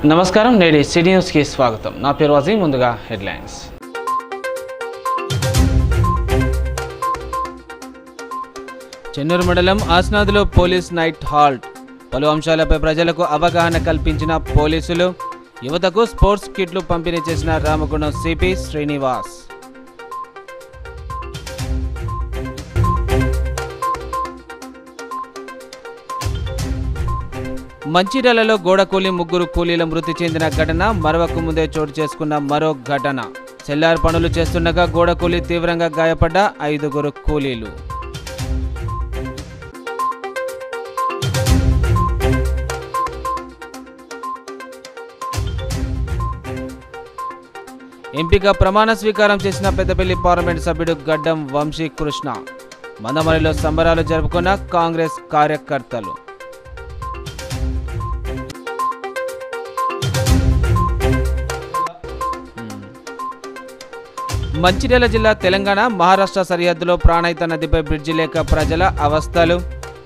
నమస్కారం, నేటి సిటీ న్యూస్కి స్వాగతం. నా పేరు అజీం. ముందుగా హెడ్లైన్స్. చెన్నూరు మండలం ఆస్నాద్లో పోలీస్ నైట్ హాల్ట్. పలు అంశాలపై ప్రజలకు అవగాహన కల్పించిన పోలీసులు. యువతకు స్పోర్ట్స్ కిట్లు పంపిణీ చేసిన రామగుండం సిపి శ్రీనివాస్. మంచిర్యాలలో గోడ కూలి ముగ్గురు కూలీల మృతి చెందిన ఘటన మరవకు ముందే చోటు చేసుకున్న మరో ఘటన. సెల్లార్ పనులు చేస్తుండగా గోడ కూలి తీవ్రంగా గాయపడ్డ 5 కూలీలు. ఎంపీగా ప్రమాణ స్వీకారం చేసిన పెద్దపల్లి పార్లమెంట్ సభ్యుడు గడ్డం వంశీకృష్ణ. మందమరిలో సంబరాలు జరుపుకున్న కాంగ్రెస్ కార్యకర్తలు. మంచిర్యాల జిల్లా తెలంగాణ మహారాష్ట్ర సరిహద్దులో ప్రాణహిత నదిపై బ్రిడ్జి లేక ప్రజల అవస్థలు.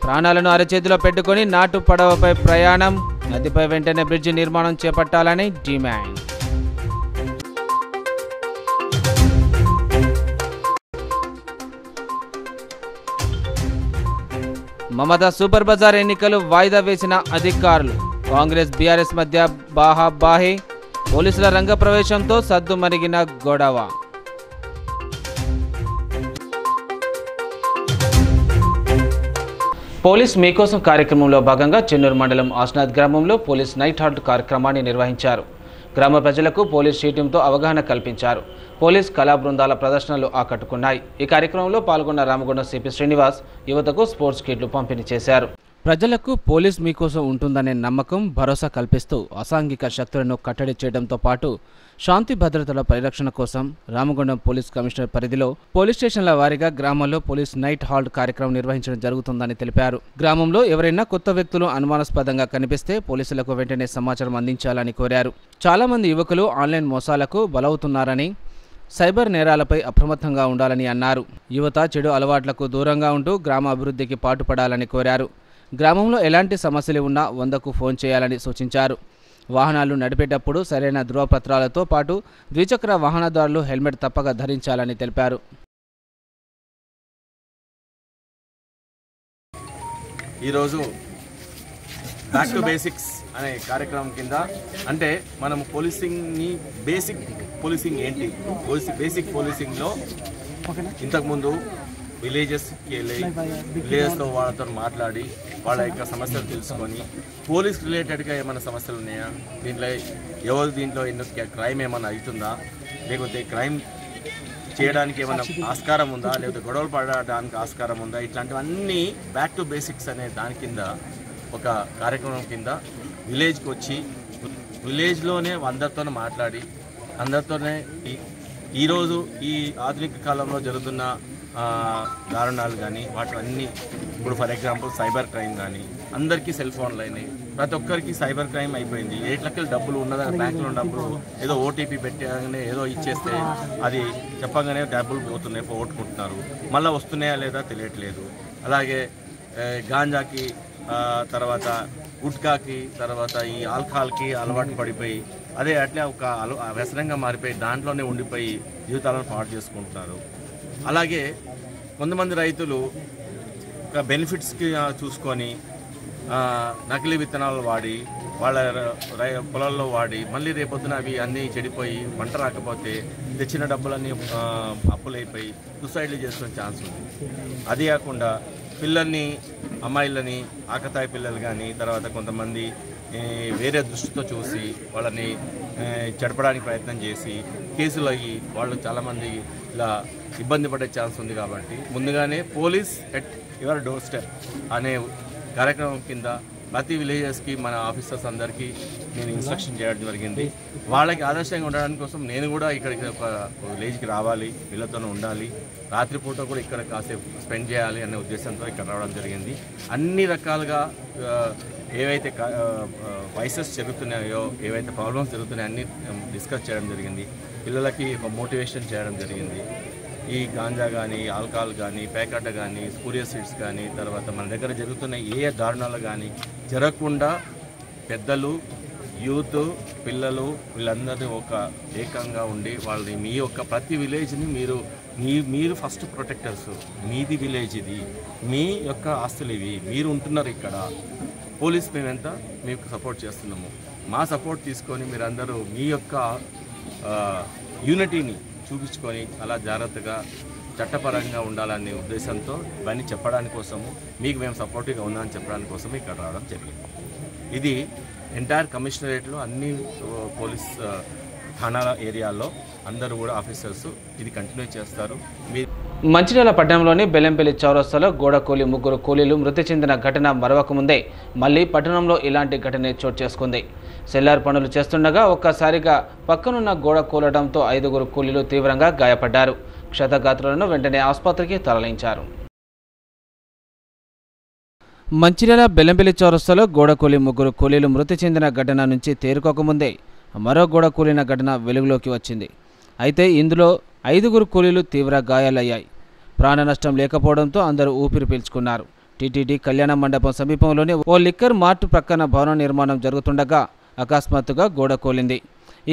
ప్రాణాలను అరచేతిలో పెట్టుకుని నాటు పడవపై ప్రయాణం. నదిపై వెంటనే బ్రిడ్జి నిర్మాణం చేపట్టాలని డిమాండ్. మమతా సూపర్ బజార్ ఎన్నికలు వాయిదా వేసిన అధికారులు. కాంగ్రెస్ బీఆర్ఎస్ మధ్య బాహాబాహి. పోలీసుల రంగ ప్రవేశంతో సద్దుమణిగిన గొడవ. పోలీస్ మీకోసం కార్యక్రమంలో భాగంగా చెన్నూరు మండలం ఆస్నాద్ గ్రామంలో పోలీస్ నైట్ హాల్ట్ కార్యక్రమాన్ని నిర్వహించారు. గ్రామ ప్రజలకు పోలీస్ షీటింగ్తో అవగాహన కల్పించారు. పోలీస్ కళా బృందాల ప్రదర్శనలు ఆకట్టుకున్నాయి. ఈ కార్యక్రమంలో పాల్గొన్న రామగుండం సిపి శ్రీనివాస్ యువతకు స్పోర్ట్స్ కిట్లు పంపిణీ చేశారు. ప్రజలకు పోలీస్ మీకోసం ఉంటుందనే నమ్మకం, భరోసా కల్పిస్తూ అసాంఘిక శక్తులను కట్టడి చేయడంతో పాటు శాంతి భద్రతల పరిరక్షణ కోసం రామగుండం పోలీస్ కమిషనర్ పరిధిలో పోలీస్ స్టేషన్ల వారీగా గ్రామాల్లో పోలీస్ నైట్ హాల్ట్ కార్యక్రమం నిర్వహించడం జరుగుతుందని తెలిపారు. గ్రామంలో ఎవరైనా కొత్త వ్యక్తులు అనుమానాస్పదంగా కనిపిస్తే పోలీసులకు వెంటనే సమాచారం అందించాలని కోరారు. చాలా మంది యువకులు ఆన్లైన్ మోసాలకు బలవుతున్నారని, సైబర్ నేరాలపై అప్రమత్తంగా ఉండాలని అన్నారు. యువత చెడు అలవాట్లకు దూరంగా ఉంటూ గ్రామ అభివృద్ధికి పాటుపడాలని కోరారు. గ్రామంలో ఎలాంటి సమస్యలు ఉన్నా 100కు ఫోన్ చేయాలని సూచించారు. వాహనాలు నడిపేటప్పుడు సరైన ధృవపత్రాలతో పాటు ద్విచక్ర వాహనదారులు హెల్మెట్ తప్పక ధరించాలని తెలిపారు. ఈరోజు బ్యాక్ టు బేసిక్స్ అనే కార్యక్రమం కింద, అంటే మనం పోలీసింగ్ని బేసిక్ పోలీసింగ్ ఏంటి, బేసిక్ పోలీసింగ్లో ఇంతకుముందు విలేజెస్కి వెళ్ళి విలేజెస్తో వాళ్ళతో మాట్లాడి వాళ్ళ యొక్క సమస్యలు తెలుసుకొని పోలీస్ రిలేటెడ్గా ఏమైనా సమస్యలు ఉన్నాయా, దీంట్లో క్రైమ్ ఏమైనా అవుతుందా, లేకపోతే క్రైమ్ చేయడానికి ఏమైనా ఆస్కారం ఉందా, లేకపోతే గొడవలు పడడానికి ఆస్కారం ఉందా, ఇట్లాంటివన్నీ బ్యాక్ టు బేసిక్స్ అనే దాని కింద ఒక కార్యక్రమం కింద విలేజ్కి వచ్చి విలేజ్లోనే అందరితోనే మాట్లాడి అందరితోనే ఈరోజు ఈ ఆధునిక కాలంలో జరుగుతున్న దారుణాలు కానీ వాటివన్నీ, ఇప్పుడు ఫర్ ఎగ్జాంపుల్ సైబర్ క్రైమ్ కానీ, అందరికీ సెల్ ఫోన్లు అయినాయి, ప్రతి ఒక్కరికి సైబర్ క్రైమ్ అయిపోయింది. 8 లక్షల డబ్బులు ఉన్నదని బ్యాంకులో డబ్బులు ఏదో ఓటీపీ పెట్టగానే ఏదో ఇచ్చేస్తే అది చెప్పగానే డబ్బులు పోతున్నాయి, పోగొట్టుకుంటున్నారు. మళ్ళీ వస్తున్నాయా లేదా తెలియట్లేదు. అలాగే గాంజాకి, తర్వాత గుట్కాకి, తర్వాత ఈ ఆల్కహాల్కి అలవాటు పడిపోయి అట్లే ఒక వ్యసనంగా మారిపోయి దాంట్లోనే ఉండిపోయి జీవితాలను పాడు చేసుకుంటున్నారు. అలాగే కొంతమంది రైతులు ఒక బెనిఫిట్స్కి చూసుకొని నకిలీ విత్తనాలు వాడి వాళ్ళ పొలాల్లో వాడి మళ్ళీ రేపొద్దున అవి అన్నీ చెడిపోయి పంట రాకపోతే తెచ్చిన డబ్బులన్నీ అప్పులైపోయి సూసైడ్లు చేసుకునే ఛాన్స్ ఉంది. అది కాకుండా పిల్లల్ని, అమ్మాయిలని, ఆకతాయి పిల్లలు కానీ, తర్వాత కొంతమంది వేరే దృష్టితో చూసి వాళ్ళని చెడపడానికి ప్రయత్నం చేసి కేసులు అయ్యి వాళ్ళు చాలామంది ఇలా ఇబ్బంది పడే ఛాన్స్ ఉంది. కాబట్టి ముందుగానే police at your door step అనే కార్యక్రమం కింద ప్రతి విలేజెస్కి మన ఆఫీసర్స్ అందరికీ నేను ఇన్స్ట్రక్షన్ చేయడం జరిగింది. వాళ్ళకి ఆదర్శంగా ఉండడానికి కోసం నేను కూడా ఇక్కడికి ఒక విలేజ్కి రావాలి, వీళ్ళతోనే ఉండాలి, రాత్రిపూట కూడా ఇక్కడ కాసేపు స్పెండ్ చేయాలి అనే ఉద్దేశంతో ఇక్కడ రావడం జరిగింది. అన్ని రకాలుగా ఏవైతే వైసెస్ జరుగుతున్నాయో, ఏవైతే ప్రాబ్లమ్స్ జరుగుతున్నాయో అన్నీ డిస్కస్ చేయడం జరిగింది. పిల్లలకి ఒక మోటివేషన్ చేయడం జరిగింది. ఈ గాంజా కానీ, ఆల్కహాల్ కానీ, పేకాట కానీ, స్పూరియస్ సీడ్స్ కానీ, తర్వాత మన దగ్గర జరుగుతున్న ఏ దారుణాలు కానీ జరగకుండా పెద్దలు, యూత్ పిల్లలు వీళ్ళందరినీ ఒక ఏకంగా ఉండి వాళ్ళని మీ యొక్క ప్రతి విలేజ్ని మీరు ఫస్ట్ ప్రొటెక్టర్స్. మీది విలేజ్ ఇది, మీ యొక్క ఆస్తులు ఇవి, మీరు ఉంటున్నారు ఇక్కడ. పోలీస్ మేమెంత మీకు సపోర్ట్ చేస్తున్నాము. మా సపోర్ట్ తీసుకొని మీరందరూ మీ యొక్క యూనిటీని చూపించుకొని అలా జాగ్రత్తగా చట్టపరంగా ఉండాలనే ఉద్దేశంతో ఇవన్నీ చెప్పడానికి కోసము, మీకు మేము సపోర్టివ్గా ఉన్నామని చెప్పడానికి కోసం ఇక్కడ రావడం జరిగింది. ఇది ఎంటైర్ కమిషనరేట్లో అన్ని పోలీస్ థానాల ఏరియాల్లో అందరూ కూడా ఆఫీసర్స్ ఇది కంటిన్యూ చేస్తారు. మంచిర్యాల పట్టణంలోని బెల్లంపల్లి చౌరస్తాలో గోడ కూలి 3 కూలీలు మృతి చెందిన ఘటన మరవకముందే మళ్లీ పట్టణంలో ఇలాంటి ఘటన చోటు చేసుకుంది. సెల్లార్ పనులు చేస్తుండగా ఒక్కసారిగా పక్కనున్న గోడ కూలడంతో 5 కూలీలు తీవ్రంగా గాయపడ్డారు. క్షతగాత్రులను వెంటనే ఆసుపత్రికి తరలించారు. మంచిర్యాల బెల్లంపల్లి చౌరస్తాలో గోడ కూలి 3 కూలీలు మృతి చెందిన ఘటన నుంచి తేరుకోకముందే మరో గోడ కూలిన ఘటన వెలుగులోకి వచ్చింది. అయితే ఇందులో 5 కూలీలు తీవ్ర గాయాలయ్యాయి. ప్రాణ నష్టం లేకపోవడంతో అందరూ ఊపిరి పీల్చుకున్నారు. టీటీడీ కళ్యాణ మండపం సమీపంలోని ఓ లిక్కర్ మార్ట్ ప్రక్కన భవన నిర్మాణం జరుగుతుండగా అకస్మాత్తుగా గోడ కూలింది.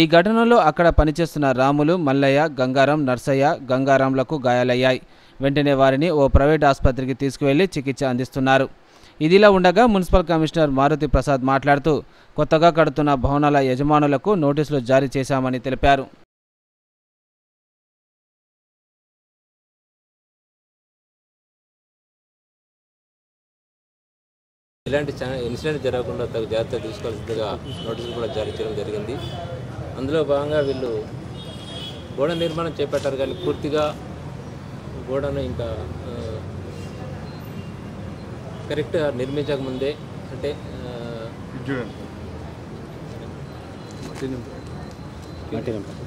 ఈ ఘటనలో అక్కడ పనిచేస్తున్న రాములు, మల్లయ్య, గంగారాం, నర్సయ్య, గంగారాంలకు గాయాలయ్యాయి. వెంటనే వారిని ఓ ప్రైవేట్ ఆసుపత్రికి తీసుకువెళ్లి చికిత్స అందిస్తున్నారు. ఇదిలా ఉండగా మున్సిపల్ కమిషనర్ మారుతి ప్రసాద్ మాట్లాడుతూ కొత్తగా కడుతున్న భవనాల యజమానులకు నోటీసులు జారీ చేశామని తెలిపారు. ఇలాంటి ఇన్సిడెంట్ జరగకుండా తగు జాగ్రత్త తీసుకోవాల్సిందిగా నోటీసులు కూడా జారీ చేయడం జరిగింది. అందులో భాగంగా వీళ్ళు గోడ నిర్మాణం చేపట్టారు, కానీ పూర్తిగా గోడను ఇంకా కరెక్ట్గా నిర్మించకముందే, అంటే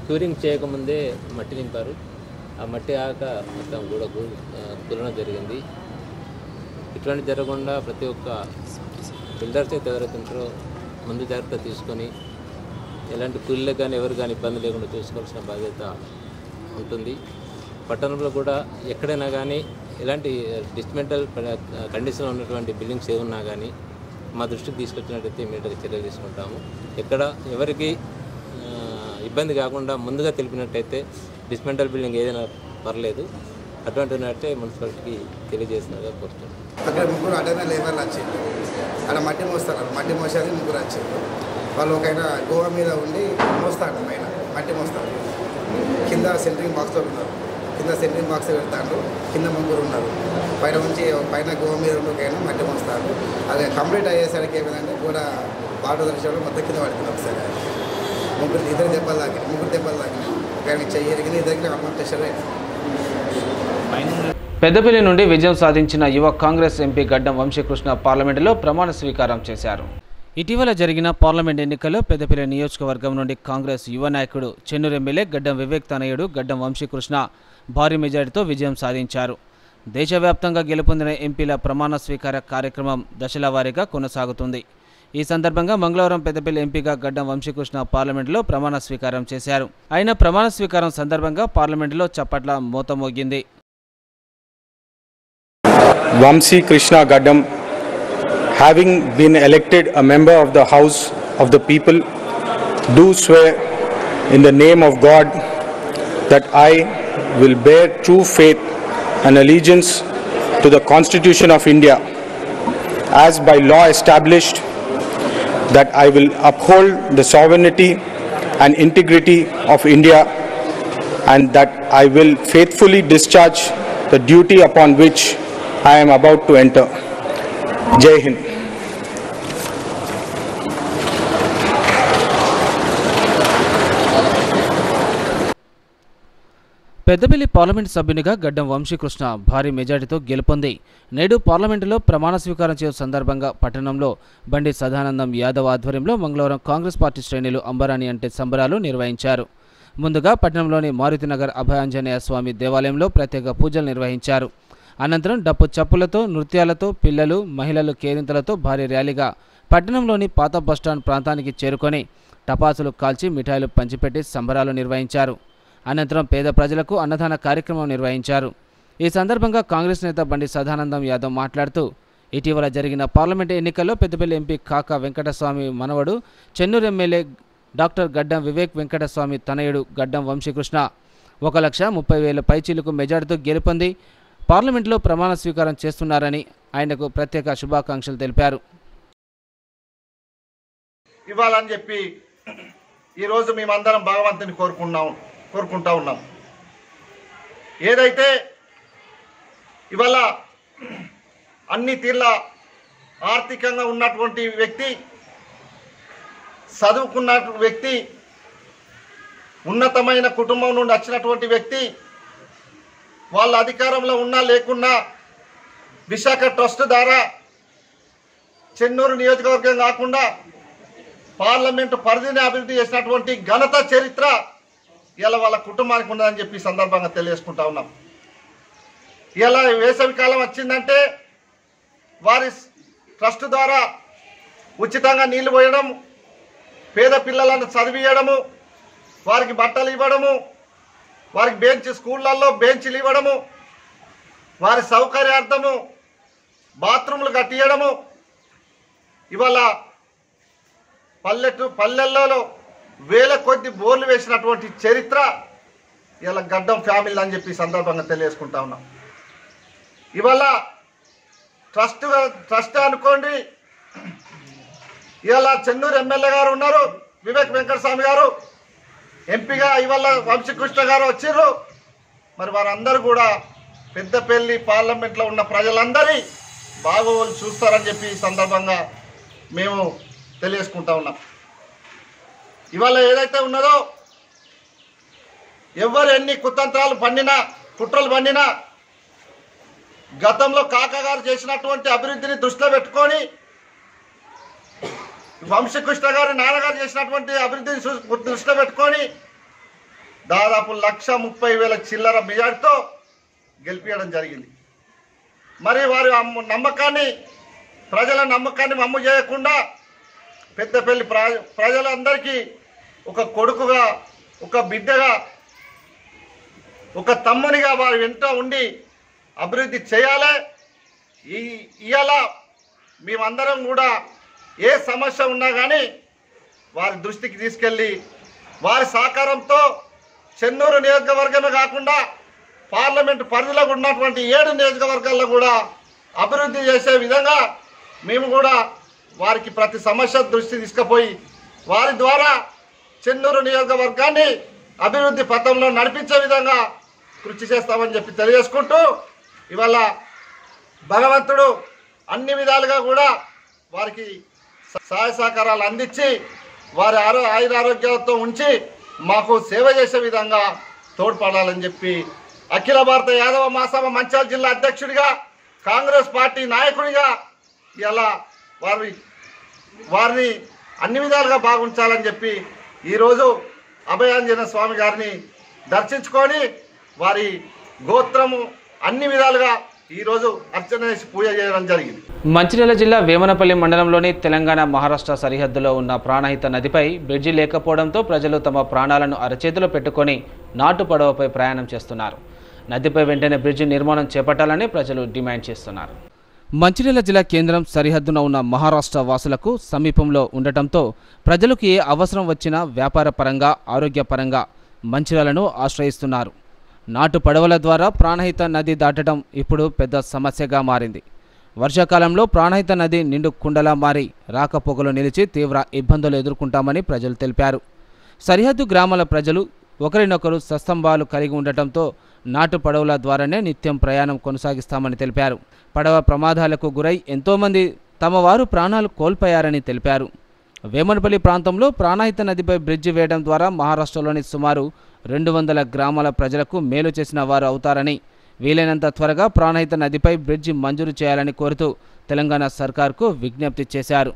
క్యూరింగ్ చేయకముందే మట్టి నింపారు. ఆ మట్టి ఆక మొత్తం గోడ కూలడం జరిగింది. ఇటువంటి జరగకుండా ప్రతి ఒక్క బిల్డర్స్ అయితే ఎవరైతే ఉంటారో ముందు జాగ్రత్త తీసుకొని ఎలాంటి కూలీలకు కానీ ఎవరు కానీ ఇబ్బంది లేకుండా చూసుకోవాల్సిన బాధ్యత ఉంటుంది. పట్టణంలో కూడా ఎక్కడైనా కానీ ఎలాంటి డిస్మెంటల్ కండిషన్లో ఉన్నటువంటి బిల్డింగ్స్ ఏమున్నా కానీ మా దృష్టికి తీసుకొచ్చినట్టయితే ఇమీడియట్గా చర్యలు తీసుకుంటాము. ఎక్కడ ఎవరికి ఇబ్బంది కాకుండా ముందుగా తెలిపినట్టయితే డిస్మెంటల్ బిల్డింగ్ ఏదైనా పర్లేదు, అటువంటి ఉన్నట్టే మున్సిపాలిటీకి తెలియజేసినగా కోరుతున్నాను. అక్కడ 3 అడ్డన లేబర్లు వచ్చారు. అక్కడ మట్టి మోస్తారు, మట్టి మోసేది 3 వచ్చారు. వాళ్ళు ఒకైనా గోవా మీద ఉండి మోస్తాడు, పైన మట్టి మోస్తారు. కింద సెంటరింగ్ బాక్స్లో ఉన్నారు, కింద సెంటరింగ్ బాక్స్ పెడతాడు, కింద 3 ఉన్నారు. పైన గోవా మీద ఉండి ఒకైనా మట్టి మోస్తారు. అది కంప్లీట్ అయ్యేసరికి ఏమైందంటే కూడా వాటర్ దర్శనం మొత్తం కింద పడుతుంది. ఒకసారి 3 దెబ్బలు తాకినాయి. ఒకైనా చెయ్యి ఎరిగిన దగ్గర అమౌంట్ పెద్దపల్లి నుండి విజయం సాధించిన యువ కాంగ్రెస్ ఎంపీ గడ్డం వంశీకృష్ణ పార్లమెంటులో ప్రమాణ స్వీకారం చేశారు. ఇటీవల జరిగిన పార్లమెంట్ ఎన్నికల్లో పెద్దపల్లి నియోజకవర్గం నుండి కాంగ్రెస్ యువ నాయకుడు చెన్నూరు ఎమ్మెల్యే గడ్డం వివేక్ తనయుడు గడ్డం వంశీకృష్ణ భారీ మెజారిటీతో విజయం సాధించారు. దేశవ్యాప్తంగా గెలుపొందిన ఎంపీల ప్రమాణ స్వీకార కార్యక్రమం దశల వారీగా కొనసాగుతుంది. ఈ సందర్భంగా మంగళవారం పెద్దపల్లి ఎంపీగా గడ్డం వంశీకృష్ణ పార్లమెంటులో ప్రమాణ స్వీకారం చేశారు. ఆయన ప్రమాణ స్వీకారం సందర్భంగా పార్లమెంటులో చప్పట్ల మోత మోగింది. Vamsi Krishna Gaddam, having been elected a member of the House of the People, do swear in the name of God that I will bear true faith and allegiance to the Constitution of India as by law established, that I will uphold the sovereignty and integrity of India, and that I will faithfully discharge the duty upon which I am about to enter. Jai Hind. Peddapalli parliament సభ్యునిగా గడ్డం వంశీకృష్ణ భారీ మెజారిటీతో గెలుపొంది నేడు పార్లమెంటులో ప్రమాణ స్వీకారం చేయు సందర్భంగా పట్టణంలో బండి సదానందం యాదవ్ ఆధ్వర్యంలో మంగళవారం కాంగ్రెస్ పార్టీ శ్రేణులు అంబరాణి అంటే సంబరాలు నిర్వహించారు. ముందుగా పట్టణంలోని మారుతినగర్ అభయాంజనేయ స్వామి దేవాలయంలో ప్రత్యేక పూజలు నిర్వహించారు. అనంతరం డప్పు చప్పులతో, నృత్యాలతో, పిల్లలు, మహిళలు కేరింతలతో భారీ ర్యాలీగా పట్టణంలోని పాత బస్టాండ్ ప్రాంతానికి చేరుకొని టపాసులు కాల్చి మిఠాయిలు పంచిపెట్టి సంబరాలు నిర్వహించారు. అనంతరం పేద ప్రజలకు అన్నదాన కార్యక్రమం నిర్వహించారు. ఈ సందర్భంగా కాంగ్రెస్ నేత బండి సదానందం యాదవ్ మాట్లాడుతూ ఇటీవల జరిగిన పార్లమెంటు ఎన్నికల్లో పెద్దపల్లి ఎంపీ కాకా వెంకటస్వామి మనవడు, చెన్నూరు ఎమ్మెల్యే డాక్టర్ గడ్డం వివేక్ వెంకటస్వామి తనయుడు గడ్డం వంశీకృష్ణ 1,30,000 పైచీలకు మెజార్టీతో గెలుపొంది పార్లమెంటులో ప్రమాణ స్వీకారం చేస్తున్నారని ఆయనకు ప్రత్యేక శుభాకాంక్షలు తెలిపారు. ఇవ్వాలని చెప్పి ఈరోజు మేమందరం భగవంతుని కోరుకుంటా ఉన్నాం. ఏదైతే ఇవాళ అన్ని తీర్ల ఆర్థికంగా ఉన్నటువంటి వ్యక్తి, చదువుకున్న వ్యక్తి, ఉన్నతమైన కుటుంబం నుండి వచ్చినటువంటి వ్యక్తి, వాళ్ళ అధికారంలో ఉన్నా లేకున్నా విశాఖ ట్రస్ట్ ద్వారా చెన్నూరు నియోజకవర్గం కాకుండా పార్లమెంటు పరిధిని అభివృద్ధి చేసినటువంటి ఘనత చరిత్ర ఇలా వాళ్ళ కుటుంబానికి ఉన్నదని చెప్పి సందర్భంగా తెలియజేసుకుంటా ఉన్నాం. ఇలా వేసవి కాలం వచ్చిందంటే వారి ట్రస్ట్ ద్వారా ఉచితంగా నీళ్లు పోయడం, పేద పిల్లలను చదివియడము, వారికి బట్టలు ఇవ్వడము, వారికి స్కూళ్ళల్లో బెంచ్లు ఇవ్వడము, వారి సౌకర్యార్థము బాత్రూములు కట్టియడము, ఇవాళ పల్లెల్లో వేల కొద్ది బోర్లు వేసినటువంటి చరిత్ర ఇలా గడ్డం ఫ్యామిలీ అని చెప్పి సందర్భంగా తెలియజేసుకుంటా ఉన్నాం. ఇవాళ ట్రస్ట్ అనుకోండి, ఇవాళ చెన్నూరు ఎమ్మెల్యే గారు ఉన్నారు, వివేక్ వెంకటస్వామి గారు ఎంపీగా, ఇవాళ వంశీకృష్ణ గారు వచ్చిర్రు. మరి వారందరూ కూడా పెద్దపల్లి పార్లమెంట్లో ఉన్న ప్రజలందరి బాగోలు చూస్తారని చెప్పి ఈ సందర్భంగా మేము తెలియజేసుకుంటా ఉన్నాం. ఇవాళ ఏదైతే ఉన్నదో ఎవరు ఎన్ని కుతంత్రాలు పండినా, కుట్రలు పండినా, గతంలో కాకా గారు చేసినటువంటి అభివృద్ధిని దృష్టిలో పెట్టుకొని వంశీకృష్ణ గారు నాన్నగారు చేసినటువంటి అభివృద్ధిని దృష్టిలో పెట్టుకొని దాదాపు 1,30,000 చిల్లర మెజార్టీతో గెలిపించడం జరిగింది. మరి వారి నమ్మకాన్ని, ప్రజల నమ్మకాన్ని వమ్ము చేయకుండా పెద్దపల్లి ప్రజలందరికీ ఒక కొడుకుగా, ఒక బిడ్డగా, ఒక తమ్మునిగా వారి వెంట ఉండి అభివృద్ధి చేయాలి. ఇవాళ మేమందరం కూడా ఏ సమస్య ఉన్నా కానీ వారి దృష్టికి తీసుకెళ్ళి వారి సహకారంతో చెన్నూరు నియోజకవర్గమే కాకుండా పార్లమెంటు పరిధిలో ఉన్నటువంటి 7 నియోజకవర్గాల్లో కూడా అభివృద్ధి చేసే విధంగా మేము కూడా వారికి ప్రతి సమస్య దృష్టి తీసుకుపోయి వారి ద్వారా చెన్నూరు నియోజకవర్గాన్ని అభివృద్ధి పథంలో నడిపించే విధంగా కృషి చేస్తామని చెప్పి తెలియజేసుకుంటూ, ఇవాళ భగవంతుడు అన్ని విధాలుగా కూడా వారికి సహాయ సహకారాలు అందించి వారి ఆయురారోగ్యాలతో ఉంచి మాకు సేవ చేసే విధంగా తోడ్పడాలని చెప్పి అఖిల భారత యాదవ మహాసభ మంచిర్యాల జిల్లా అధ్యక్షుడిగా, కాంగ్రెస్ పార్టీ నాయకుడిగా ఇలా వారిని అన్ని విధాలుగా బాగుంచాలని చెప్పి ఈరోజు అభయాంజనేయ స్వామి గారిని దర్శించుకొని వారి గోత్రము అన్ని విధాలుగా ఈరోజు అర్చన చేసి పూజ చేయడం జరిగింది. మంచిర్యాల జిల్లా వేమనపల్లి మండలంలోని తెలంగాణ మహారాష్ట్ర సరిహద్దులో ఉన్న ప్రాణహిత నదిపై బ్రిడ్జి లేకపోవడంతో ప్రజలు తమ ప్రాణాలను అరచేతిలో పెట్టుకొని నాటు పడవపై ప్రయాణం చేస్తున్నారు. నదిపై వెంటనే బ్రిడ్జి నిర్మాణం చేపట్టాలని ప్రజలు డిమాండ్ చేస్తున్నారు. మంచిర్యాల జిల్లా కేంద్రం సరిహద్దున ఉన్న మహారాష్ట్ర వాసులకు సమీపంలో ఉండటంతో ప్రజలకు ఏ అవసరం వచ్చినా వ్యాపార పరంగా, ఆరోగ్యపరంగా మంచిర్యాలను ఆశ్రయిస్తున్నారు. నాటు పడవల ద్వారా ప్రాణహిత నది దాటడం ఇప్పుడు పెద్ద సమస్యగా మారింది. వర్షాకాలంలో ప్రాణహిత నది నిండు కుండలా మారి రాకపోకలు నిలిచి తీవ్ర ఇబ్బందులు ఎదుర్కొంటామని ప్రజలు తెలిపారు. సరిహద్దు గ్రామాల ప్రజలు ఒకరినొకరు సస్తంభాలు కలిగి ఉండటంతో నాటు పడవల ద్వారానే నిత్యం ప్రయాణం కొనసాగిస్తామని తెలిపారు. పడవ ప్రమాదాలకు గురై ఎంతోమంది తమ వారు ప్రాణాలు కోల్పోయారని తెలిపారు. వేమనపల్లి ప్రాంతంలో ప్రాణహిత నదిపై బ్రిడ్జి వేయడం ద్వారా మహారాష్ట్రలోని సుమారు 200 గ్రామాల ప్రజలకు మేలు చేసిన వారు అవుతారని, వీలైనంత త్వరగా ప్రాణహిత నదిపై బ్రిడ్జి మంజూరు చేయాలని కోరుతూ తెలంగాణ సర్కార్కు విజ్ఞప్తి చేశారు.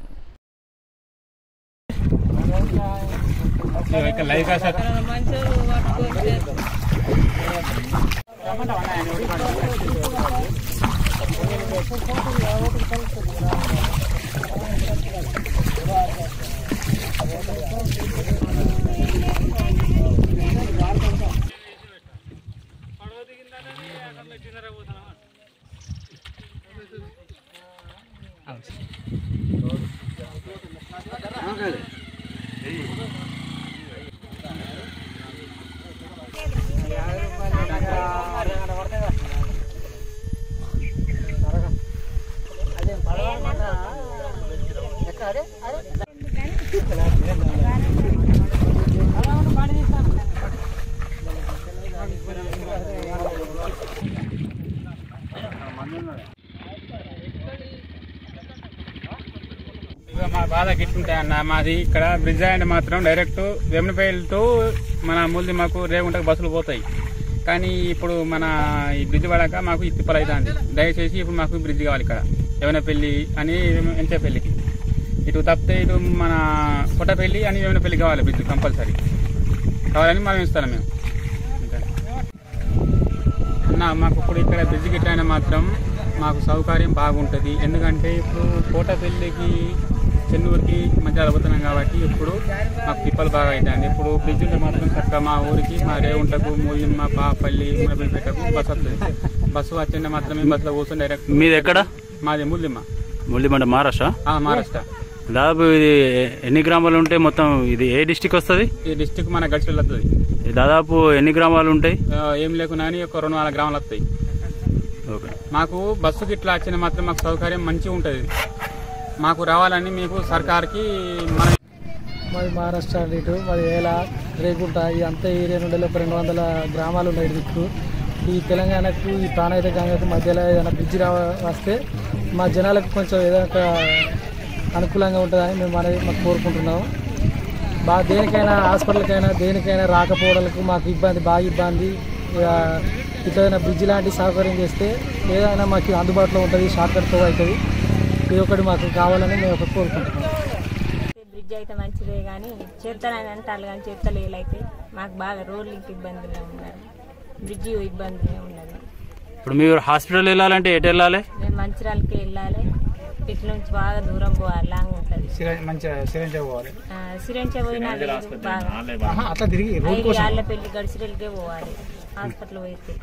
మాకు ఇట్టుంటాయి అన్న. మాది ఇక్కడ బ్రిడ్జ్ అంటే మాత్రం డైరెక్ట్ వేమనపల్లి టు మన ముల్దిమ్మకు రేగుంటకు బస్సులు పోతాయి. కానీ ఇప్పుడు మన ఈ బ్రిడ్జ్ పడాక మాకు ఈ తిప్పలు అవుతుంది. దయచేసి ఇప్పుడు మాకు బ్రిడ్జ్ కావాలి ఇక్కడ వేమనపల్లి అని ఎంచేపల్లికి. ఇటు తప్పితే ఇటు మన కొట్టపల్లి అని వేమనపల్లి కావాలి బ్రిడ్జ్ కంపల్సరీ కావాలని మనం ఇస్తాం మేము. అన్న మాకు ఇప్పుడు ఇక్కడ బ్రిడ్జ్ గిట్లైనా మాత్రం మాకు సౌకర్యం బాగుంటుంది. ఎందుకంటే ఇప్పుడు కోటపల్లికి చెన్నూరుకి మధ్య అలుపుతున్నాం కాబట్టి ఇప్పుడు మాకు తిప్పలు బాగా అవుతుంది. ఇప్పుడు బ్రిడ్జ్ ఉంటే మాత్రం చక్కగా మా ఊరికి మా రేవుంటకు మూలిమ్మ పాపల్లి మునపల్లిపేటకు బస్సు వస్తుంది. బస్సు వచ్చింటే మాత్రమే బస్సులో కూర్చొని డైరెక్ట్. మీది ఎక్కడ? మాది ముల్లిమ్మ. ముల్లిమ్మ మహారాష్ట్ర? మహారాష్ట్ర. దాదాపు ఇది ఎన్ని గ్రామాలు ఉంటాయి మొత్తం? ఇది ఏ డిస్టిక్ వస్తుంది? ఈ డిస్టిక్ మన గడిచిలో వస్తుంది. దాదాపు ఎన్ని గ్రామాలు ఉంటాయి? ఏం లేకున్నా కానీ ఒక 2-4 గ్రామాలు వస్తాయి. ఓకే. మాకు బస్సుకి ఇట్లా వచ్చిన మాత్రం మాకు సౌకర్యం మంచిగా ఉంటుంది. మాకు రావాలని మీకు సర్కార్కి మాది మహారాష్ట్ర ఇటు మాది ఏలా రేగుంట ఈ అంత ఏరియా నుండి ఒక 200 గ్రామాలు ఉన్నాయి దిక్కు. ఈ తెలంగాణకు ఈ ప్రాణాయిత గంగకు మధ్యలో ఏదైనా బ్రిడ్జ్ వస్తే మా జనాలకు కొంచెం ఏదైనా అనుకూలంగా ఉంటుందని మేము అనేది మాకు కోరుకుంటున్నాము. దేనికైనా హాస్పిటల్కైనా దేనికైనా రాకపోవడానికి మాకు బాగా ఇబ్బంది. ఇట్లా బ్రిడ్జ్ లాంటి సౌకర్యం చేస్తే ఏదైనా మాకు అందుబాటులో ఉంటుంది, షార్ట్కట్తో అవుతుంది. ఇది ఒకటి మాకు కావాలని మేము ఒకటి కోరుకుంటున్నాం. బ్రిడ్జ్ అయితే మంచిదే కానీ చేస్తానని అంటారు కానీ చేస్తలేలైతే మాకు బాగా రోడ్లకి ఇబ్బందులు ఉన్నారు, బ్రిడ్జి ఇబ్బందులే ఉన్నది. ఇప్పుడు మీరు హాస్పిటల్ వెళ్ళాలంటే ఎటు వెళ్ళాలి? మేము మంచిర్యాలకి వెళ్ళాలి. ఇట్ల నుంచి బాగా దూరం పోవాలి, లాంగ్ ఉంటుంది. సిరెంచ పోయినా బాగా ఆళ్ళపల్లి గడిచిరెల్లికే పోవాలి హాస్పిటల్ పోయితే.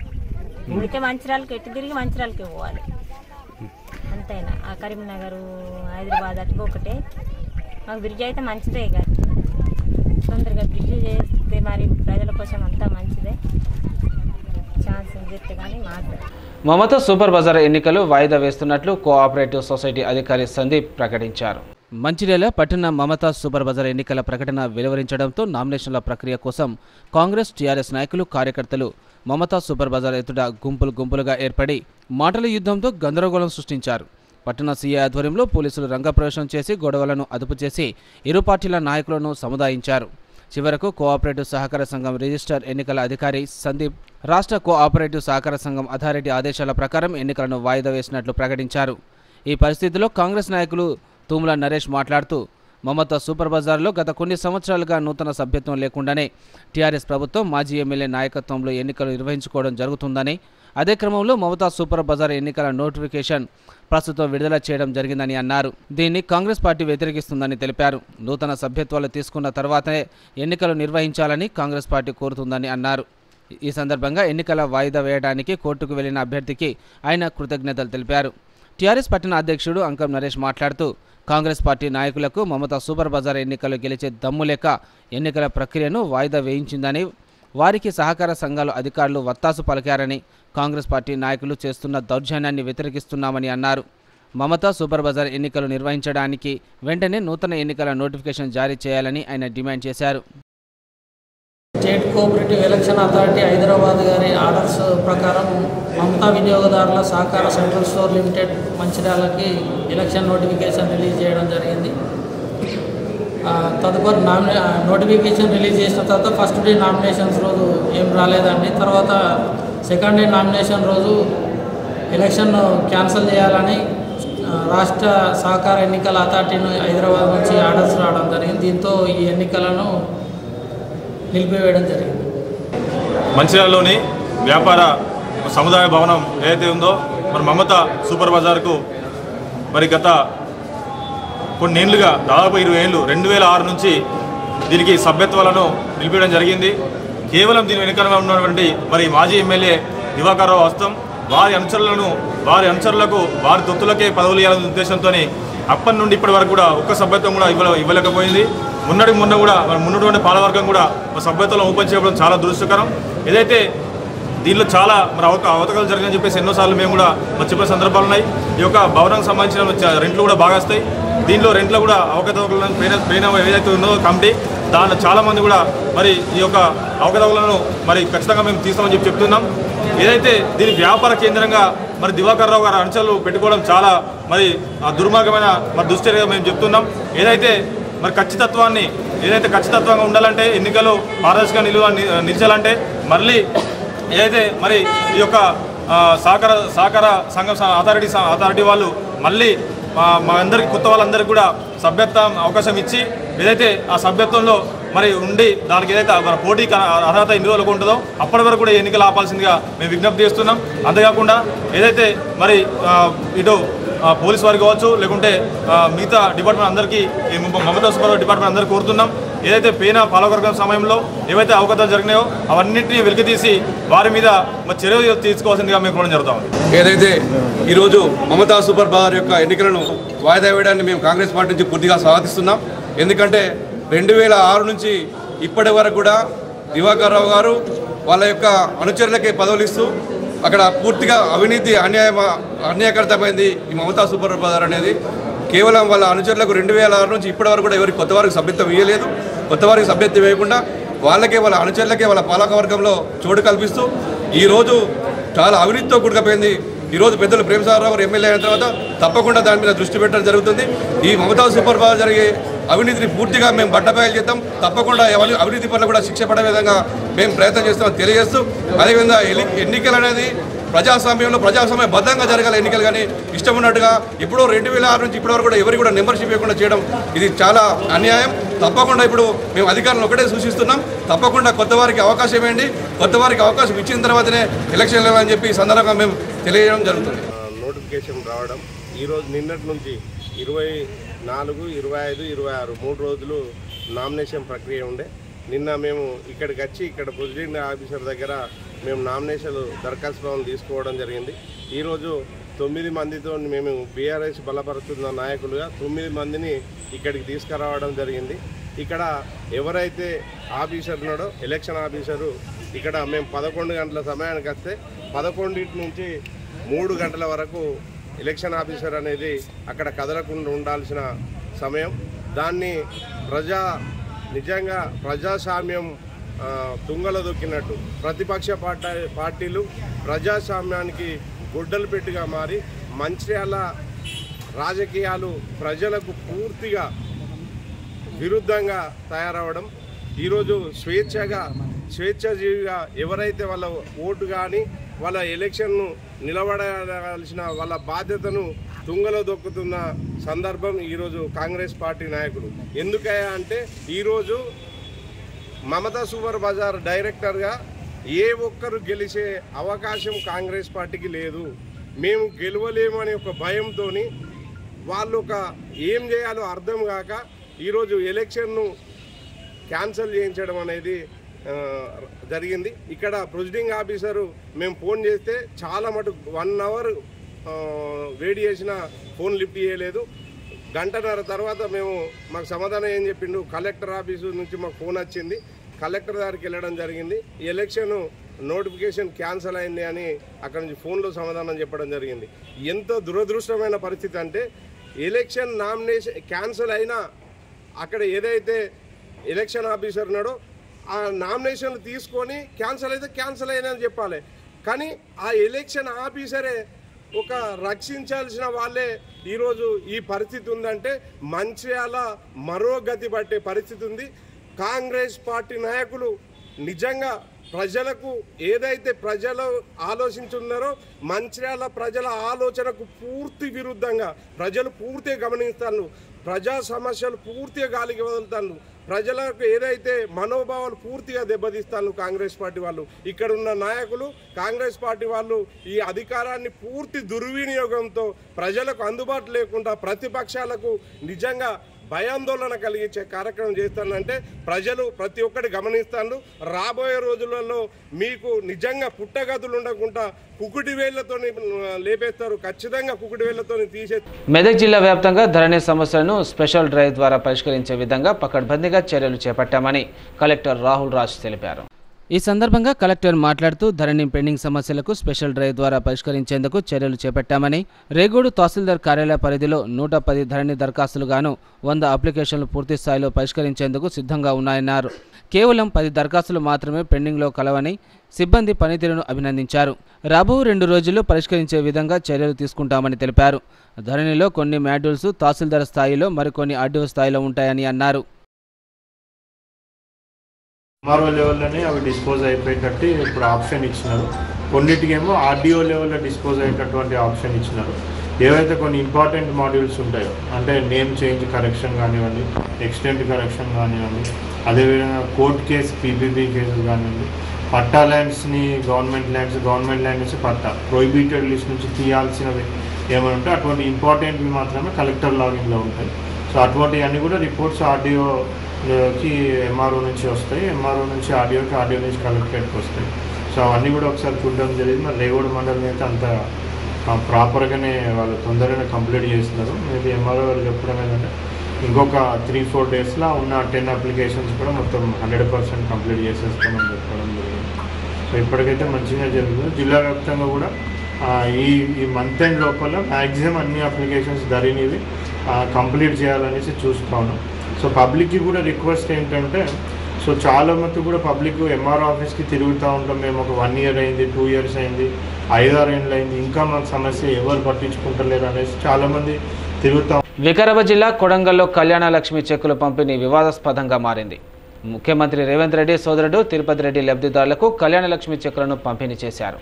ఇప్పుడైతే మంచిర్యాలకి ఎటు తిరిగి మంచిర్యాలకే పోవాలి అంతేనా. ఆ కరీంనగర్ హైదరాబాద్ అటు ఒకటే. మాకు బ్రిడ్జ్ అయితే మంచిదే కాదు, తొందరగా బ్రిడ్జ్ చేస్తే మరి ప్రజల కోసం అంతా మంచిదే. ఛాన్స్ చెప్తే కానీ మాట్లాడు. మమతా సూపర్ బజార్ ఎన్నికలు వాయిదా వేస్తున్నట్లు కోఆపరేటివ్ సొసైటీ అధికారి సందీప్ ప్రకటించారు. మంచిర్యాల పట్టణ మమతా సూపర్ బజార్ ఎన్నికల ప్రకటన వెలువరించడంతో నామినేషన్ల ప్రక్రియ కోసం కాంగ్రెస్ టీఆర్ఎస్ నాయకులు కార్యకర్తలు మమతా సూపర్ బజార్ ఎదుట గుంపులుగా ఏర్పడి మాటల యుద్ధంతో గందరగోళం సృష్టించారు. పట్టణ సీఐ ఆధ్వర్యంలో పోలీసులు రంగప్రవేశం చేసి గొడవలను అదుపు చేసి ఇరు పార్టీల నాయకులను సముదాయించారు. చివరకు కోఆపరేటివ్ సహకార సంఘం రిజిస్టర్ ఎన్నికల అధికారి సందీప్ రాష్ట్ర కోఆపరేటివ్ సహకార సంఘం అథారిటీ ఆదేశాల ప్రకారం ఎన్నికలను వాయిదా వేసినట్లు ప్రకటించారు. ఈ పరిస్థితిలో కాంగ్రెస్ నాయకులు తూముల నరేష్ మాట్లాడుతూ మమతా సూపర్ బజార్లో గత కొన్ని సంవత్సరాలుగా నూతన సభ్యత్వం లేకుండానే టీఆర్ఎస్ ప్రభుత్వం మాజీ ఎమ్మెల్యే నాయకత్వంలో ఎన్నికలు నిర్వహించుకోవడం జరుగుతుందని, అదే క్రమంలో మమతా సూపర్ బజార్ ఎన్నికల నోటిఫికేషన్ ప్రస్తుతం విడుదల చేయడం జరిగిందని అన్నారు. దీన్ని కాంగ్రెస్ పార్టీ వ్యతిరేకిస్తుందని తెలిపారు. నూతన సభ్యత్వాలు తీసుకున్న తర్వాతనే ఎన్నికలు నిర్వహించాలని కాంగ్రెస్ పార్టీ కోరుతుందని అన్నారు. ఈ సందర్భంగా ఎన్నికల వాయిదా వేయడానికి కోర్టుకు వెళ్లిన అభ్యర్థికి ఆయన కృతజ్ఞతలు తెలిపారు. టీఆర్ఎస్ పట్టణ అధ్యక్షుడు అంకం నరేష్ మాట్లాడుతూ కాంగ్రెస్ పార్టీ నాయకులకు మమతా సూపర్ బజార్ ఎన్నికలు గెలిచే దమ్ము లేక ఎన్నికల ప్రక్రియను వాయిదా వేయించిందని, వారికి సహకార సంఘాల అధికారులు వత్తాసు పలికారని, కాంగ్రెస్ పార్టీ నాయకులు చేస్తున్న దౌర్జన్యాన్ని వ్యతిరేకిస్తున్నామని అన్నారు. మమతా సూపర్ బజార్ ఎన్నికలు నిర్వహించడానికి వెంటనే నూతన ఎన్నికల నోటిఫికేషన్ జారీ చేయాలని ఆయన డిమాండ్ చేశారు. State cooperative election authority Hyderabad గారి ఆర్డర్స్ ప్రకారం మమతా వినియోగదారుల సహకార సెంట్రల్ స్టోర్ లిమిటెడ్ మంచిర్యాలకి ఎలక్షన్ నోటిఫికేషన్ రిలీజ్ చేయడం జరిగింది. తదుపరి నోటిఫికేషన్ రిలీజ్ చేసిన తర్వాత ఫస్ట్ డే నామినేషన్స్ రోజు ఏం రాలేదండి. తర్వాత సెకండ్ డే నామినేషన్ రోజు ఎలక్షన్ క్యాన్సిల్ చేయాలని రాష్ట్ర సహకార ఎన్నికల అథారిటీని హైదరాబాద్ నుంచి ఆర్డర్స్ రావడం జరిగింది. దీంతో ఈ ఎన్నికలను నిలిపివేయడం జరిగింది. మంచిర్యాలలోని వ్యాపార సముదాయ భవనం ఏదైతే ఉందో మరి మమతా సూపర్ బజార్కు మరి గత కొన్నేళ్లుగా దాదాపు 20 ఏళ్ళు 2006 నుంచి దీనికి సభ్యత్వాలను నిలిపేయడం జరిగింది. కేవలం దీని వెనుకగా ఉన్నటువంటి మరి మాజీ ఎమ్మెల్యే దివాకర్ రావు హస్తం, వారి అనుచరులకు వారి తొత్తులకే పదవులు ఇవ్వాలనే ఉద్దేశంతో అప్పటి నుండి ఇప్పటి వరకు కూడా ఒక్క సభ్యత్వం కూడా ఇవ్వలేకపోయింది. మొన్న కూడా మరి మున్నటువంటి పాలవర్గం కూడా సభ్యత్వం ఓపెన్ చేయడం చాలా దురదృష్టకరం. ఏదైతే దీనిలో చాలా మరి అవతకాలు జరిగాయని చెప్పేసి ఎన్నోసార్లు మేము కూడా మరి చెప్పిన సందర్భాలు ఉన్నాయి. ఈ యొక్క భవనానికి సంబంధించిన రెంట్లు కూడా బాగా వస్తాయి. దీనిలో రెంట్లో కూడా అవకతవకలను ప్రేరణ ఏదైతే ఉన్నదో కమిటీ దాంట్లో చాలామంది కూడా మరి ఈ యొక్క అవకతవకలను మరి ఖచ్చితంగా మేము తీస్తామని చెప్తున్నాం. ఏదైతే దీని వ్యాపార కేంద్రంగా మరి దివాకర్ రావు గారు అనుచరులు పెట్టుకోవడం చాలా మరి ఆ దుర్మార్గమైన మరి దుశ్చర్యగా మేము చెప్తున్నాం. ఏదైతే మరి ఖచ్చితత్వంగా ఉండాలంటే ఎన్నికలు పారదర్శకంగా నిలిచాలంటే మళ్ళీ ఏదైతే మరి ఈ యొక్క సహకార సంఘం అథారిటీ వాళ్ళు మళ్ళీ మా అందరికీ కొత్త వాళ్ళందరికీ కూడా సభ్యత్వం అవకాశం ఇచ్చి ఏదైతే ఆ సభ్యత్వంలో మరి ఉండి దానికి ఏదైతే మన పోటీకి అర్హత ఎన్ని రోజులకు ఉంటుందో అప్పటి వరకు కూడా ఎన్నికలు ఆపాల్సిందిగా మేము విజ్ఞప్తి చేస్తున్నాం. అంతేకాకుండా ఏదైతే మరి ఇటు పోలీస్ వారికి కావచ్చు లేకుంటే మిగతా డిపార్ట్మెంట్ అందరికీ మమతా సూపర్ డిపార్ట్మెంట్ అందరికీ కోరుతున్నాం. ఏదైతే పేన పాలకవర్గం సమయంలో ఏవైతే అవకతలు జరిగినాయో అవన్నింటినీ వెలికితీసి వారి మీద చర్యలు తీసుకోవాల్సిందిగా మేము కూడా జరుగుతాం. ఏదైతే ఈరోజు మమతా సూపర్ బజార్ యొక్క ఎన్నికలను వాయిదా వేయడాన్ని మేము కాంగ్రెస్ పార్టీ నుంచి పూర్తిగా స్వాగతిస్తున్నాం. ఎందుకంటే 2006 నుంచి ఇప్పటి వరకు కూడా దివాకర్ రావు గారు వాళ్ళ యొక్క అనుచరులకే పదవులు ఇస్తూ అక్కడ పూర్తిగా అవినీతి అన్యాయకరితమైంది ఈ మమతా సూపర్ బజార్ అనేది. కేవలం వాళ్ళ అనుచరులకు 2006 నుంచి ఇప్పటి వరకు కూడా ఎవరికి కొత్త వారికి సభ్యత్వం ఇవ్వలేదు. కొత్త వారికి సభ్యత్వం ఇవ్వకుండా వాళ్ళకే వాళ్ళ అనుచరులకే వాళ్ళ పాలకవర్గంలో చోటు కల్పిస్తూ ఈరోజు చాలా అవినీతితో కూడుకుపోయింది. ఈరోజు పెద్దలు ప్రేమసాగరరావు గారు ఎమ్మెల్యే అయిన తర్వాత తప్పకుండా దాని మీద దృష్టి పెట్టడం జరుగుతుంది. ఈ మమతా సూపర్ బజార్ జరిగే అవినీతిని పూర్తిగా మేము బట్టబయలు చేద్దాం. తప్పకుండా అవినీతి పనులు కూడా శిక్ష పడే విధంగా మేము ప్రయత్నం చేస్తామని తెలియజేస్తూ, అదేవిధంగా ఎన్నికలు అనేది ప్రజాస్వామ్యబద్ధంగా జరగాలి. ఎన్నికలు కానీ ఇష్టం ఉన్నట్టుగా ఎప్పుడో 2006 నుంచి ఇప్పటివరకు కూడా ఎవరికి కూడా మెంబర్షిప్ ఇవ్వకుండా చేయడం ఇది చాలా అన్యాయం. తప్పకుండా ఇప్పుడు మేము అధికారులను ఒకటే సూచిస్తున్నాం, తప్పకుండా కొత్త వారికి అవకాశం ఇవ్వండి. కొత్త వారికి అవకాశం ఇచ్చిన తర్వాతనే ఎలక్షన్ అని చెప్పి ఈ సందర్భంగా మేము తెలియజేయడం జరుగుతుంది. నోటిఫికేషన్ రావడం ఈరోజు నిన్నటి నుంచి 24, 25, 26 3 రోజులు నామినేషన్ ప్రక్రియ ఉండే. నిన్న మేము ఇక్కడికి వచ్చి ఇక్కడ ప్రెసిడెంట్ ఆఫీసర్ దగ్గర మేము నామినేషన్ దరఖాస్తు తీసుకోవడం జరిగింది. ఈరోజు 9 మందితో మేము బీఆర్ఎస్ బలపరుస్తున్న నాయకులుగా 9 మందిని ఇక్కడికి తీసుకురావడం జరిగింది. ఇక్కడ ఎవరైతే ఆఫీసర్ ఉన్నాడో ఎలక్షన్ ఆఫీసరు ఇక్కడ మేము 11 గంటల సమయానికి వస్తే 11 నుంచి 3 గంటల వరకు ఎలక్షన్ ఆఫీసర్ అనేది అక్కడ కదలకుండా ఉండాల్సిన సమయం. దాన్ని నిజంగా ప్రజాస్వామ్యం తుంగలో దొక్కినట్టు ప్రతిపక్ష పార్టీలు ప్రజాస్వామ్యానికి గొడ్డలు పెట్టిగా మారి మంచిర్యాల రాజకీయాలు ప్రజలకు పూర్తిగా విరుద్ధంగా తయారవడం. ఈరోజు స్వేచ్ఛాజీవిగా ఎవరైతే వాళ్ళ ఓటు కానీ వాళ్ళ ఎలక్షన్ను నిలబడాల్సిన వాళ్ళ బాధ్యతను తుంగలో దొక్కుతున్న సందర్భం ఈరోజు కాంగ్రెస్ పార్టీ నాయకులు. ఎందుకయ్యా అంటే ఈరోజు మమతా సూపర్ బజార్ డైరెక్టర్గా ఏ ఒక్కరు గెలిచే అవకాశం కాంగ్రెస్ పార్టీకి లేదు. మేము గెలవలేము అనే ఒక భయంతో వాళ్ళు ఏం చేయాలో అర్థం కాక ఈరోజు ఎలక్షన్ను క్యాన్సిల్ చేయించడం అనేది జరిగింది. ఇక్కడ ప్రెసిడింగ్ ఆఫీసరు మేము ఫోన్ చేస్తే చాలా మటుకు 1 అవర్ వెయిట్ చేసిన ఫోన్ లిఫ్ట్ చేయలేదు. గంటన్నర తర్వాత మాకు సమాధానం ఏం చెప్పిండు, కలెక్టర్ ఆఫీసు నుంచి మాకు ఫోన్ వచ్చింది, కలెక్టర్ దగ్గరికి వెళ్ళడం జరిగింది, ఎలక్షన్ నోటిఫికేషన్ క్యాన్సిల్ అయింది అని అక్కడ నుంచి ఫోన్లో సమాధానం చెప్పడం జరిగింది. ఎంతో దురదృష్టమైన పరిస్థితి అంటే ఎలక్షన్ నామినేషన్ క్యాన్సిల్ అయినా అక్కడ ఏదైతే ఎలక్షన్ ఆఫీసర్ ఉన్నాడో ఆ నామినేషన్లు తీసుకొని క్యాన్సిల్ అయితే క్యాన్సిల్ అయినా చెప్పాలి. కానీ ఆ ఎలక్షన్ ఆఫీసరే రక్షించాల్సిన వాళ్ళే ఈరోజు ఈ పరిస్థితి ఉందంటే మంచిర్యాల మరో గతి పట్టే పరిస్థితి ఉంది. కాంగ్రెస్ పార్టీ నాయకులు నిజంగా ప్రజలకు ఏదైతే ప్రజలు ఆలోచించున్నారో మంచిర్యాల ప్రజల ఆలోచనకు పూర్తి విరుద్ధంగా ప్రజలు పూర్తిగా గమనిస్తాను, ప్రజా సమస్యలు పూర్తిగా గాలికి వదులుతాను, ప్రజలకు ఏదైతే మనోభావాలు పూర్తిగా దెబ్బతీస్తాను కాంగ్రెస్ పార్టీ వాళ్ళు. ఇక్కడున్న నాయకులు కాంగ్రెస్ పార్టీ వాళ్ళు ఈ అధికారాన్ని పూర్తి దుర్వినియోగంతో ప్రజలకు అందుబాటు లేకుండా ప్రతిపక్షాలకు నిజంగా భయాందోళన కలిగించే కార్యక్రమం చేస్తానంటే ప్రజలు ప్రతి ఒక్కటి గమనిస్తాను. రాబోయే రోజులలో మీకు నిజంగా పుట్టగతులు ఉండకుండా కుకుటి వేళ్లతో లేపేస్తారు, ఖచ్చితంగా కుకుటి వేళ్లతో తీసే. మెదక్ జిల్లా వ్యాప్తంగా ధరణి సమస్యలను స్పెషల్ డ్రైవ్ ద్వారా పరిష్కరించే విధంగా పకడ్బందీగా చర్యలు చేపట్టామని కలెక్టర్ రాహుల్ రాజ్ తెలిపారు. ఈ సందర్భంగా కలెక్టర్ మాట్లాడుతూ ధరణి పెండింగ్ సమస్యలకు స్పెషల్ డ్రైవ్ ద్వారా పరిష్కరించేందుకు చర్యలు చేపట్టామని, రేగోడు తహసీల్దార్ కార్యాలయ పరిధిలో 110 ధరణి దరఖాస్తులు గాను 100 అప్లికేషన్లు పూర్తి స్థాయిలో పరిష్కరించేందుకు సిద్ధంగా ఉన్నాయన్నారు. కేవలం 10 దరఖాస్తులు మాత్రమే పెండింగ్లో కలవని సిబ్బంది పనితీరును అభినందించారు. రాబో 2 రోజుల్లో పరిష్కరించే విధంగా చర్యలు తీసుకుంటామని తెలిపారు. ధరణిలో కొన్ని మాడ్యూల్స్ తహసీల్దార్ స్థాయిలో, మరికొన్ని ఆర్డీఓ స్థాయిలో ఉంటాయని అన్నారు. ఎంఆర్ఓ లెవెల్లోనే అవి డిస్పోజ్ అయిపోయేటట్టు ఇప్పుడు ఆప్షన్ ఇచ్చినారు. కొన్నిటికేమో ఆర్డీఓ లెవెల్లో డిస్పోజ్ అయ్యేటటువంటి ఆప్షన్ ఇచ్చినారు. ఏవైతే కొన్ని ఇంపార్టెంట్ మాడ్యూల్స్ ఉంటాయో, అంటే నేమ్ చేంజ్ కరెక్షన్ కానివ్వండి, ఎక్స్టెంట్ కరెక్షన్ కానివ్వండి, అదేవిధంగా కోర్ట్ కేసు పీపీపీ కేసులు కానివ్వండి, పట్టా ల్యాండ్స్ని గవర్నమెంట్ ల్యాండ్ నుంచి పట్టా ప్రొహిబిటెడ్ లిస్ట్ నుంచి తీయాల్సినవి ఏమైనా ఉంటే అటువంటి ఇంపార్టెంట్వి మాత్రమే కలెక్టర్ లాగిన్లో ఉంటాయి. సో అటువంటివన్నీ కూడా రిపోర్ట్స్ ఆర్డీఓకి ఎంఆర్ఓ నుంచి వస్తాయి, ఎంఆర్ఓ నుంచి ఆర్డీఓకి, ఆర్డీఓ నుంచి కలెక్టరేట్కి వస్తాయి. సో అవన్నీ కూడా ఒకసారి చూడడం జరిగింది. మరి రేగోడు మండలం అయితే అంత ప్రాపర్గానే వాళ్ళు తొందరగానే కంప్లీట్ చేస్తున్నారు. మేబీ ఎంఆర్ఓ వాళ్ళు చెప్పడం ఏంటంటే ఇంకొక 3-4 డేస్లో ఉన్న 10 అప్లికేషన్స్ కూడా మొత్తం 100% కంప్లీట్ చేసేస్తామని చెప్పడం జరిగింది. సో ఇప్పటికైతే మంచిగా జరుగుతుంది. జిల్లా వ్యాప్తంగా కూడా ఈ మంత్ ఎండ్ లోపల మ్యాక్సిమం అన్ని అప్లికేషన్స్ ధరణివి కంప్లీట్ చేయాలనేసి చూస్తాను. సో పబ్లిక్కి కూడా రిక్వెస్ట్ ఏంటంటే, సో చాలా మంది కూడా పబ్లిక్ ఎంఆర్ఓ ఆఫీస్కి తిరుగుతూ ఉంటాం. మేము ఒక 1 year అయింది, 2 years అయింది, 5-6 ఏళ్ళు అయింది, ఇంకా మాకు సమస్య ఎవరు పట్టించుకుంటలేరు అనేసి చాలామంది తిరుగుతాం. వికారాబాద్ జిల్లా కొడంగల్లో కళ్యాణ లక్ష్మి చెక్కుల పంపిణీ వివాదాస్పదంగా మారింది. ముఖ్యమంత్రి రేవంత్ రెడ్డి సోదరుడు తిరుపతి రెడ్డి లబ్ధిదారులకు కళ్యాణ లక్ష్మి చెక్కులను పంపిణీ చేశారు.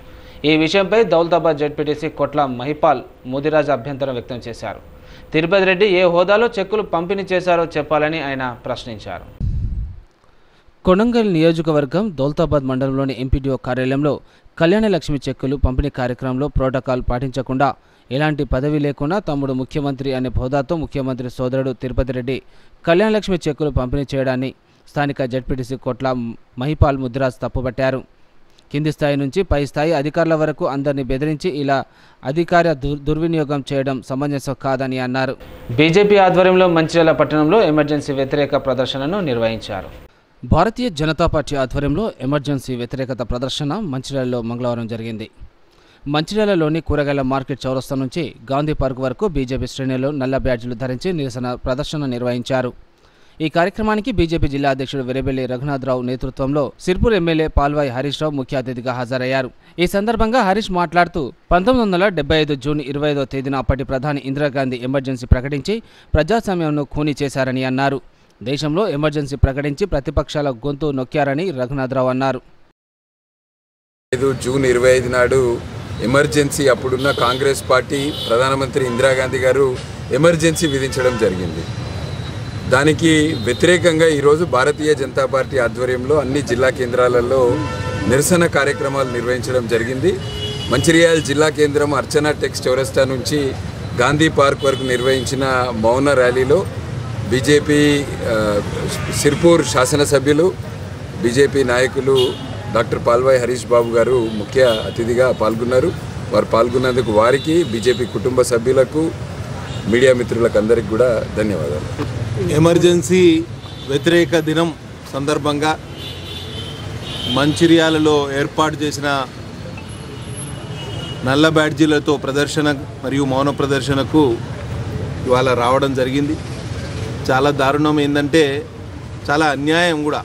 ఈ విషయంపై దౌలతాబాద్ జెడ్పీటీసీ కొట్ల మహిపాల్ ముదిరాజ్ అభ్యంతరం వ్యక్తం చేశారు. తిరుపతి రెడ్డి ఏ హోదాలో చెక్కులు పంపిణీ చేశారో చెప్పాలని ఆయన ప్రశ్నించారు. కొడంగల్ నియోజకవర్గం దౌలతాబాద్ మండలంలోని ఎంపీడీఓ కార్యాలయంలో కళ్యాణ లక్ష్మి చెక్కులు పంపిణీ కార్యక్రమంలో ప్రోటోకాల్ పాటించకుండా, ఎలాంటి పదవి లేకుండా తమ్ముడు ముఖ్యమంత్రి అనే హోదాతో ముఖ్యమంత్రి సోదరుడు తిరుపతి రెడ్డి కళ్యాణ లక్ష్మి చెక్కులు పంపిణీ చేయడాన్ని స్థానిక జెడ్పీటీసీ కొట్ల మహిపాల్ ముదిరాజ్ తప్పుపట్టారు. కింది స్థాయి నుంచి పై స్థాయి అధికారుల వరకు అందరినీ బెదిరించి ఇలా అధికార దుర్వినియోగం చేయడం సమంజసం కాదని అన్నారు. బీజేపీ ఆధ్వర్యంలో మంచిర్యాల పట్టణంలో ఎమర్జెన్సీ వ్యతిరేక ప్రదర్శనను నిర్వహించారు. భారతీయ జనతా పార్టీ ఆధ్వర్యంలో ఎమర్జెన్సీ వ్యతిరేకత ప్రదర్శన మంచిర్యాలలో మంగళవారం జరిగింది. మంచిర్యాలలోని కూరగాయల మార్కెట్ చౌరస్తా నుంచి గాంధీ పార్క్ వరకు బీజేపీ శ్రేణులు నల్ల బ్యాడ్జీలు ధరించి నిరసన ప్రదర్శన నిర్వహించారు. ఈ కార్యక్రమానికి బీజేపీ జిల్లా అధ్యక్షుడు వెరెబెల్లి రఘునాథరావు నేతృత్వంలో సిర్పూర్ ఎమ్మెల్యే పాల్వాయి హరీష్ రావు ముఖ్య అతిథిగా హాజరయ్యారు. ఈ సందర్భంగా హరీష్ మాట్లాడుతూ 1975 జూన్ 25వ తేదీన అప్పటి ప్రధాని ఇందిరాగాంధీ ఎమర్జెన్సీ ప్రకటించి ప్రజాస్వామ్యంను ఖూనీ చేశారని అన్నారు. దేశంలో ఎమర్జెన్సీ ప్రకటించి ప్రతిపక్షాల గొంతు నొక్కారని రఘునాథరావు అన్నారు. జూన్ 25 నాడు ఎమర్జెన్సీ అప్పుడున్న కాంగ్రెస్ పార్టీ ప్రధానమంత్రి ఇందిరాగాంధీ గారు ఎమర్జెన్సీ విధించడం జరిగింది. దానికి వ్యతిరేకంగా ఈరోజు భారతీయ జనతా పార్టీ ఆధ్వర్యంలో అన్ని జిల్లా కేంద్రాలలో నిరసన కార్యక్రమాలు నిర్వహించడం జరిగింది. మంచిర్యాల జిల్లా కేంద్రం అర్చనా టెక్స్ చౌరస్తా నుంచి గాంధీ పార్క్ వరకు నిర్వహించిన మౌన ర్యాలీలో బీజేపీ సిర్పూర్ శాసనసభ్యులు, బీజేపీ నాయకులు డాక్టర్ పాల్వాయి హరీష్ బాబు గారు ముఖ్య అతిథిగా పాల్గొన్నారు. వారు పాల్గొన్నందుకు వారికి, బీజేపీ కుటుంబ సభ్యులకు, మీడియా మిత్రులకు అందరికీ కూడా ధన్యవాదాలు. ఎమర్జెన్సీ వ్యతిరేక దినం సందర్భంగా మంచిర్యాలలో ఏర్పాటు చేసిన నల్ల బ్యాడ్జీలతో ప్రదర్శన మరియు మౌన ప్రదర్శనకు ఇవాళ రావడం జరిగింది. చాలా దారుణం ఏంటంటే, చాలా అన్యాయం కూడా.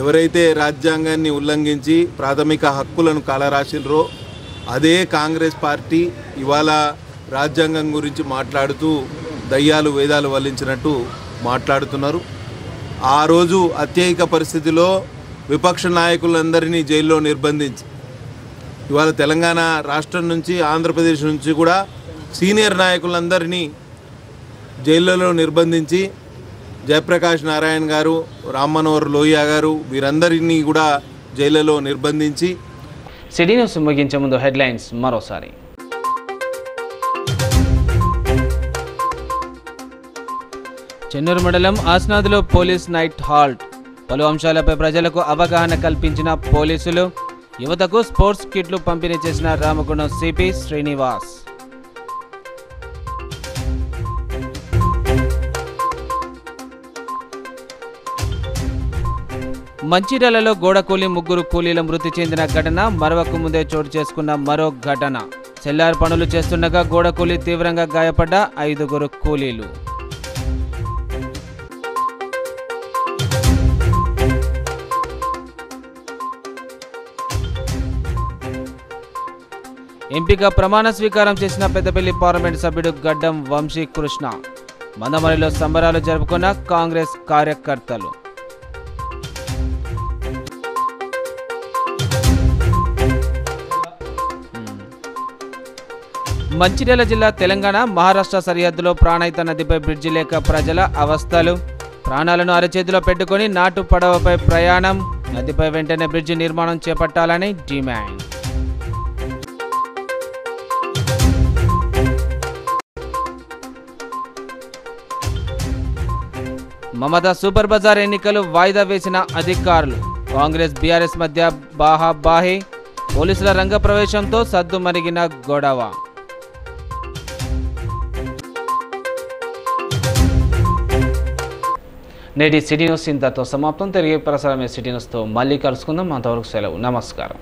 ఎవరైతే రాజ్యాంగాన్ని ఉల్లంఘించి ప్రాథమిక హక్కులను కాలరాసినరో అదే కాంగ్రెస్ పార్టీ ఇవాళ రాజ్యాంగం గురించి మాట్లాడుతూ దయ్యాలు వేదాలు వల్లించినట్టు మాట్లాడుతున్నారు. ఆ రోజు అత్యయిక పరిస్థితిలో విపక్ష నాయకులందరినీ జైల్లో నిర్బంధించి ఇవాళ తెలంగాణ రాష్ట్రం నుంచి, ఆంధ్రప్రదేశ్ నుంచి కూడా సీనియర్ నాయకులందరినీ జైళ్ళలో నిర్బంధించి జయప్రకాష్ నారాయణ గారు, రామ్ మనోహర్ లోహియా గారు వీరందరినీ కూడా జైళ్ళలో నిర్బంధించి. సిటీ న్యూస్ ముగించే ముందు హెడ్లైన్స్ మరోసారి. చెన్నూరు మండలం ఆస్నాద్లో పోలీస్ నైట్ హాల్ట్. పలు అంశాలపై ప్రజలకు అవగాహన కల్పించిన పోలీసులు. యువతకు స్పోర్ట్స్ కిట్లు పంపిణీ చేసిన రామగుండం సిపి శ్రీనివాస్. మంచిర్యాలలో గోడ కూలి ముగ్గురు కూలీల మృతి చెందిన ఘటన మరవకు ముందే చోటు చేసుకున్న మరో ఘటన. సెల్లార్ పనులు చేస్తుండగా గోడ కూలి తీవ్రంగా గాయపడ్డ 5 కూలీలు. ఎంపీగా ప్రమాణ స్వీకారం చేసిన పెద్దపల్లి పార్లమెంట్ సభ్యుడు గడ్డం వంశీకృష్ణ. మందమరిలో సంబరాలు జరుపుకున్న కాంగ్రెస్ కార్యకర్తలు. మంచిర్యాల జిల్లా తెలంగాణ మహారాష్ట్ర సరిహద్దులో ప్రాణహిత నదిపై బ్రిడ్జి లేక ప్రజల అవస్థలు. ప్రాణాలను అరచేతిలో పెట్టుకుని నాటు పడవపై ప్రయాణం. నదిపై వెంటనే బ్రిడ్జి నిర్మాణం చేపట్టాలని డిమాండ్. మమతా సూపర్ బజార్ ఎన్నికలు వాయిదా వేసిన అధికారులు. కాంగ్రెస్ బీఆర్ఎస్ మధ్య బాహాబాహి. పోలీసుల రంగ ప్రవేశంతో సద్దుమణిగిన గొడవ. నేటి సిటీ న్యూస్ ఇంతతో సమాప్తం. తిరిగి ప్రసారమే సిటీ న్యూస్తో మళ్ళీ కలుసుకుందాం. అంతవరకు సెలవు. నమస్కారం.